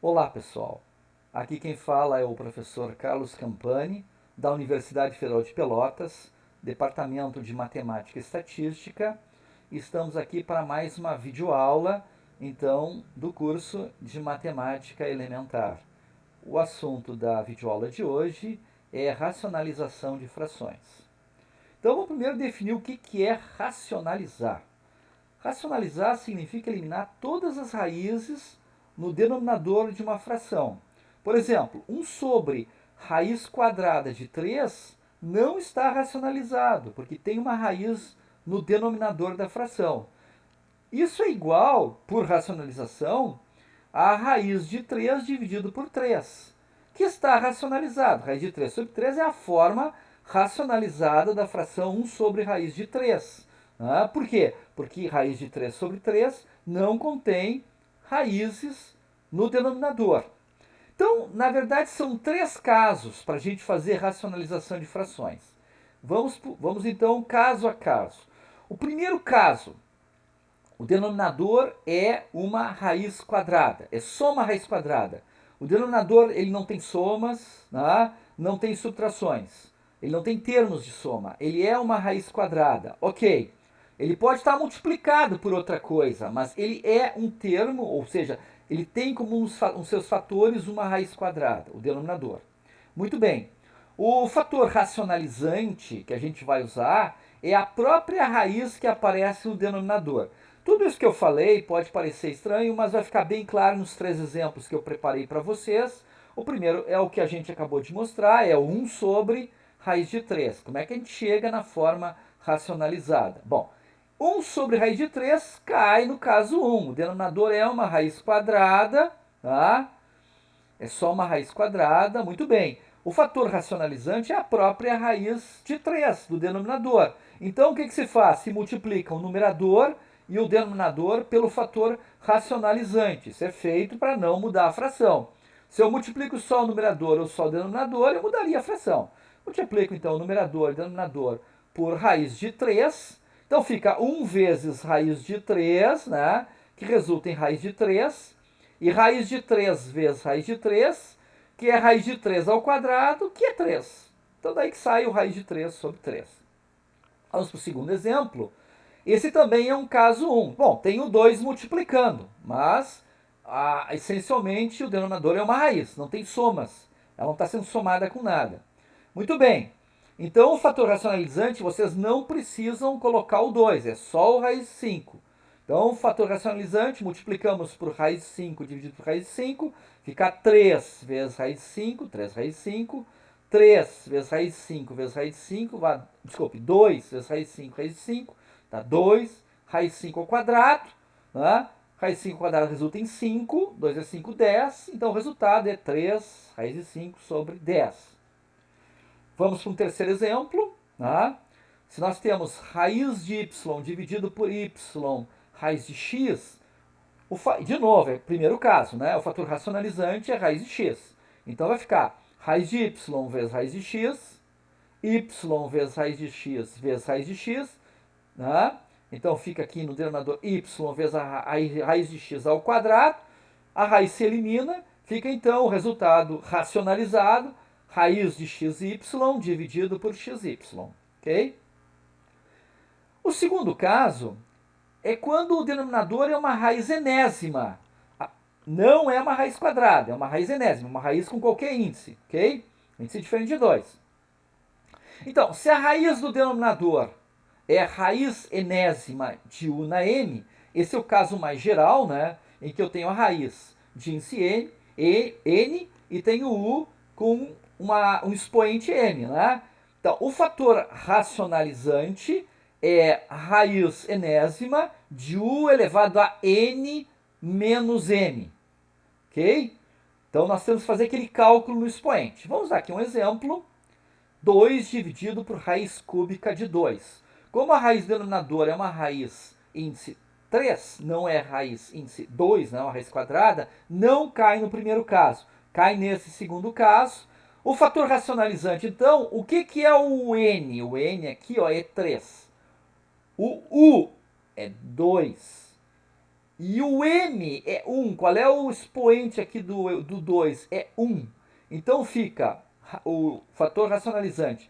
Olá, pessoal. Aqui quem fala é o professor Carlos Campani, da Universidade Federal de Pelotas, Departamento de Matemática e Estatística. Estamos aqui para mais uma videoaula, então, do curso de Matemática Elementar. O assunto da videoaula de hoje é racionalização de frações. Então, vamos primeiro definir o que é racionalizar. Racionalizar significa eliminar todas as raízes no denominador de uma fração. Por exemplo, 1 sobre raiz quadrada de 3 não está racionalizado, porque tem uma raiz no denominador da fração. Isso é igual, por racionalização, a raiz de 3 dividido por 3, que está racionalizado. Raiz de 3 sobre 3 é a forma racionalizada da fração 1 sobre raiz de 3. Por quê? Porque raiz de 3 sobre 3 não contém raízes no denominador. Então, na verdade, são 3 casos para a gente fazer racionalização de frações. Vamos então caso a caso. O primeiro caso, o denominador é uma raiz quadrada, é só uma raiz quadrada. O denominador ele não tem somas, não tem subtrações, ele não tem termos de soma, ele é uma raiz quadrada. Ok, ele pode estar multiplicado por outra coisa, mas ele é um termo, ou seja, ele tem como uns seus fatores uma raiz quadrada, o denominador. Muito bem. O fator racionalizante que a gente vai usar é a própria raiz que aparece no denominador. Tudo isso que eu falei pode parecer estranho, mas vai ficar bem claro nos 3 exemplos que eu preparei para vocês. O primeiro é o que a gente acabou de mostrar, é o 1 sobre raiz de 3. Como é que a gente chega na forma racionalizada? Bom, 1 sobre raiz de 3 cai no caso 1. O denominador é uma raiz quadrada, tá? É só uma raiz quadrada, muito bem. O fator racionalizante é a própria raiz de 3 do denominador. Então, o que se faz? Se multiplica o numerador e o denominador pelo fator racionalizante. Isso é feito para não mudar a fração. Se eu multiplico só o numerador ou só o denominador, eu mudaria a fração. Multiplico então o numerador e o denominador por raiz de 3. Então fica 1 vezes raiz de 3, né? Que resulta em raiz de 3. E raiz de 3 vezes raiz de 3, que é raiz de 3 ao quadrado, que é 3. Então daí que sai o raiz de 3 sobre 3. Vamos para o segundo exemplo. Esse também é um caso 1. Bom, tem o 2 multiplicando, mas essencialmente o denominador é uma raiz, não tem somas. Ela não está sendo somada com nada. Muito bem. Então o fator racionalizante vocês não precisam colocar o 2, é só o raiz de 5. Então o fator racionalizante multiplicamos por raiz de 5 dividido por raiz de 5, fica 3 vezes raiz de 5, 3 raiz de 5. 3 vezes raiz de 5 vezes raiz de 5, desculpe, 2 vezes raiz de 5 raiz de 5, tá? 2, raiz de 5 ao quadrado, né? Raiz de 5 ao quadrado resulta em 5, 2 vezes 5, 10, então o resultado é 3 raiz de 5 sobre 10. Vamos para um terceiro exemplo, né? Se nós temos raiz de y dividido por y raiz de x, de novo, é o primeiro caso, né? O fator racionalizante é raiz de x. Então vai ficar raiz de y vezes raiz de x, y vezes raiz de x vezes raiz de x, né? Então fica aqui no denominador y vezes a raiz de x ao quadrado, a raiz se elimina, fica então o resultado racionalizado, raiz de xy dividido por xy, ok? O segundo caso é quando o denominador é uma raiz enésima. Não é uma raiz quadrada, é uma raiz enésima, uma raiz com qualquer índice, ok? Índice diferente de 2. Então, se a raiz do denominador é a raiz enésima de u na n, esse é o caso mais geral, né? Em que eu tenho a raiz de índice n e tenho u com um expoente n, né? Então, o fator racionalizante é a raiz enésima de u elevado a n menos n, ok? Então, nós temos que fazer aquele cálculo no expoente. Vamos dar aqui um exemplo. 2 dividido por raiz cúbica de 2. Como a raiz denominadora é uma raiz índice 3, não é raiz índice 2, não é uma raiz quadrada, não cai no primeiro caso. Cai nesse segundo caso. O fator racionalizante, então, o que é o n? O n aqui ó, é 3. O u é 2. E o m é 1. Qual é o expoente aqui do 2? É 1. Então fica o fator racionalizante.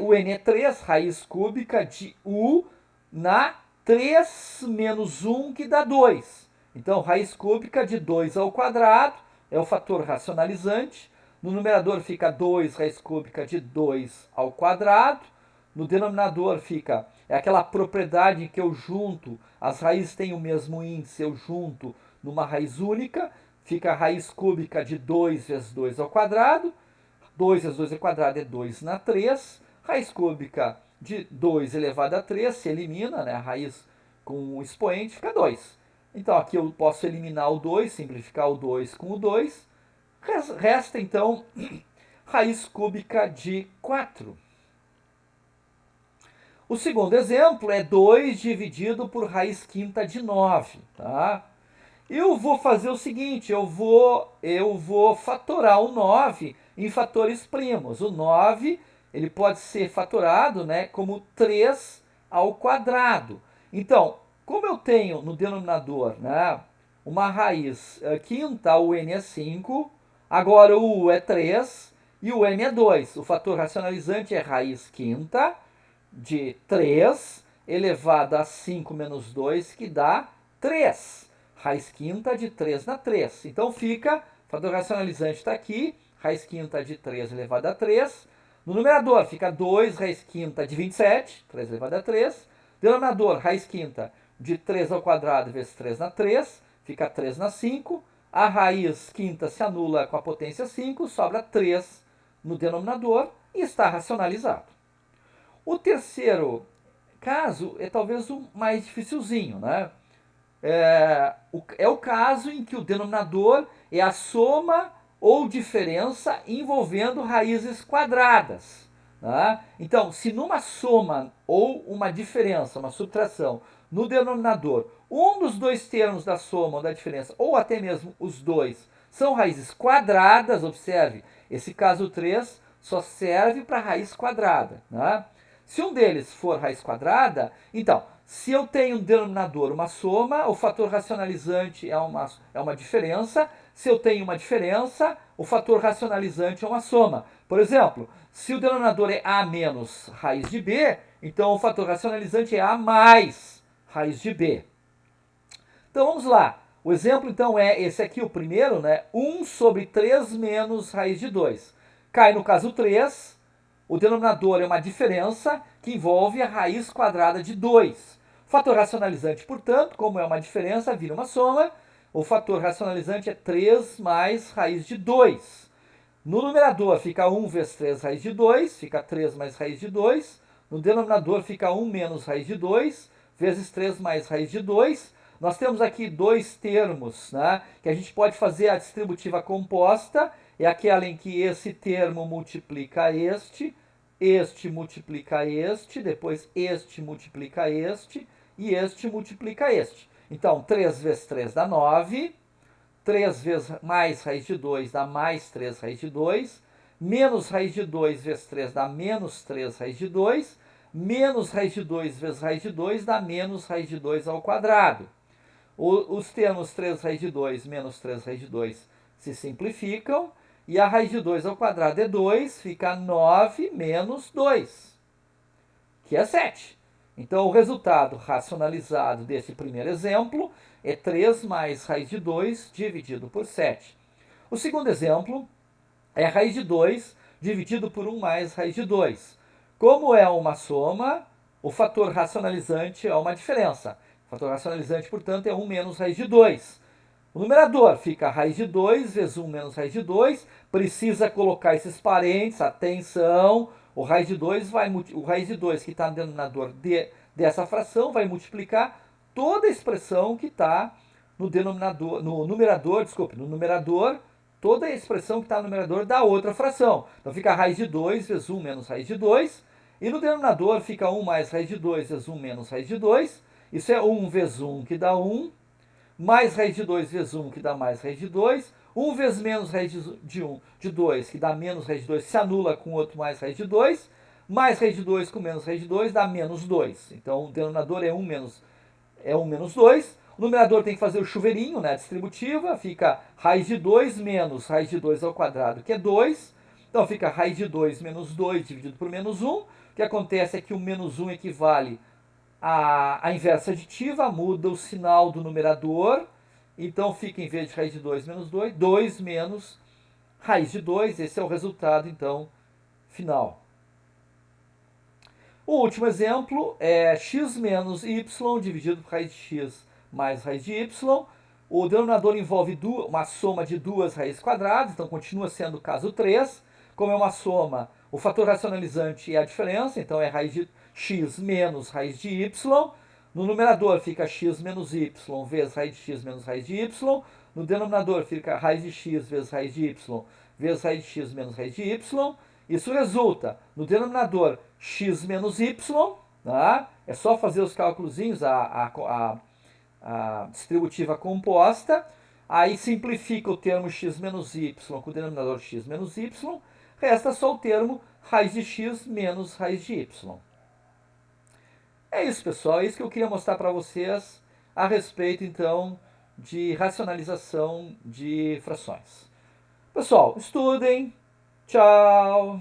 O n é 3, raiz cúbica de u na 3 menos 1, que dá 2. Então, raiz cúbica de 2 ao quadrado é o fator racionalizante. No numerador fica 2 raiz cúbica de 2 ao quadrado. No denominador fica, é aquela propriedade que eu junto, as raízes têm o mesmo índice, eu junto numa raiz única, fica a raiz cúbica de 2 vezes 2 ao quadrado. 2 vezes 2 ao quadrado é 2 na 3. Raiz cúbica de 2 elevado a 3 se elimina, né? A raiz com o expoente fica 2. Então aqui eu posso eliminar o 2, simplificar o 2 com o 2. Resta então raiz cúbica de 4. O segundo exemplo é 2 dividido por raiz quinta de 9. Tá? Eu vou fazer o seguinte, eu vou fatorar o 9 em fatores primos. O 9 ele pode ser fatorado, né, como 3 ao quadrado. Então, como eu tenho no denominador, né, uma raiz quinta, o n é 5, agora o u é 3 e o m é 2. O fator racionalizante é raiz quinta de 3 elevado a 5 menos 2, que dá 3. Raiz quinta de 3 na 3. Então fica, o fator racionalizante está aqui, raiz quinta de 3 elevado a 3. No numerador fica 2 raiz quinta de 27, 3 elevado a 3. Denominador, raiz quinta de 3 ao quadrado vezes 3 na 3, fica 3 na 5. A raiz quinta se anula com a potência 5, sobra 3 no denominador e está racionalizado. O terceiro caso é talvez o mais dificilzinho, né? É o caso em que o denominador é a soma ou diferença envolvendo raízes quadradas. Tá? Então, se numa soma ou uma diferença, uma subtração, no denominador, um dos dois termos da soma ou da diferença, ou até mesmo os dois, são raízes quadradas, observe, esse caso 3 só serve para raiz quadrada. Tá? Se um deles for raiz quadrada, então, se eu tenho um denominador, uma soma, o fator racionalizante é uma diferença. Se eu tenho uma diferença, o fator racionalizante é uma soma. Por exemplo, se o denominador é a menos raiz de b, então o fator racionalizante é a mais raiz de b. Então vamos lá. O exemplo então é esse aqui, o primeiro, né? 1 sobre 3 menos raiz de 2. Cai no caso 3, o denominador é uma diferença que envolve a raiz quadrada de 2. O fator racionalizante, portanto, como é uma diferença, vira uma soma. O fator racionalizante é 3 mais raiz de 2. No numerador fica 1 vezes 3 raiz de 2, fica 3 mais raiz de 2. No denominador fica 1 menos raiz de 2, vezes 3 mais raiz de 2. Nós temos aqui dois termos, né, que a gente pode fazer a distributiva composta, é aquela em que esse termo multiplica este multiplica este, depois este multiplica este, e este multiplica este. Então, 3 vezes 3 dá 9, 3 vezes mais raiz de 2 dá mais 3 raiz de 2, menos raiz de 2 vezes 3 dá menos 3 raiz de 2, menos raiz de 2 vezes raiz de 2 dá menos raiz de 2 ao quadrado. Os termos 3 raiz de 2 menos 3 raiz de 2 se simplificam, e a raiz de 2 ao quadrado é 2, fica 9 menos 2, que é 7. Então, o resultado racionalizado desse primeiro exemplo é 3 mais raiz de 2 dividido por 7. O segundo exemplo é raiz de 2 dividido por 1 mais raiz de 2. Como é uma soma, o fator racionalizante é uma diferença. O fator racionalizante, portanto, é 1 menos raiz de 2. O numerador fica raiz de 2 vezes 1 menos raiz de 2. Precisa colocar esses parênteses, atenção. O raiz de 2 que está no denominador dessa fração vai multiplicar toda a expressão que está no numerador, toda a expressão que está no numerador da outra fração. Então fica raiz de 2 vezes 1 menos raiz de 2. E no denominador fica 1 mais raiz de 2 vezes 1 menos raiz de 2. Isso é 1 vezes 1, que dá 1. Mais raiz de 2 vezes 1, que dá mais raiz de 2. 1 vezes menos raiz de 2, que dá menos raiz de 2, se anula com outro mais raiz de 2. Mais raiz de 2 com menos raiz de 2 dá menos 2. Então, o denominador é 1 menos 2. O numerador tem que fazer o chuveirinho, né, distributiva, fica raiz de 2 menos raiz de 2 ao quadrado, que é 2. Então fica raiz de 2 menos 2 dividido por menos 1. O que acontece é que o menos 1 equivale à inversa aditiva, muda o sinal do numerador. Então fica, em vez de raiz de 2 menos 2, 2 menos raiz de 2. Esse é o resultado, então, final. O último exemplo é x menos y dividido por raiz de x mais raiz de y. O denominador envolve uma soma de duas raízes quadradas, então continua sendo o caso 3. Como é uma soma, o fator racionalizante é a diferença, então é raiz de x menos raiz de y. No numerador fica x menos y vezes raiz de x menos raiz de y. No denominador fica raiz de x vezes raiz de y vezes raiz de x menos raiz de y. Isso resulta no denominador x menos y, tá? É só fazer os cálculozinhos, a distributiva composta, aí simplifica o termo x menos y com o denominador x menos y, resta só o termo raiz de x menos raiz de y. É isso, pessoal, é isso que eu queria mostrar para vocês a respeito, então, de racionalização de frações. Pessoal, estudem, tchau!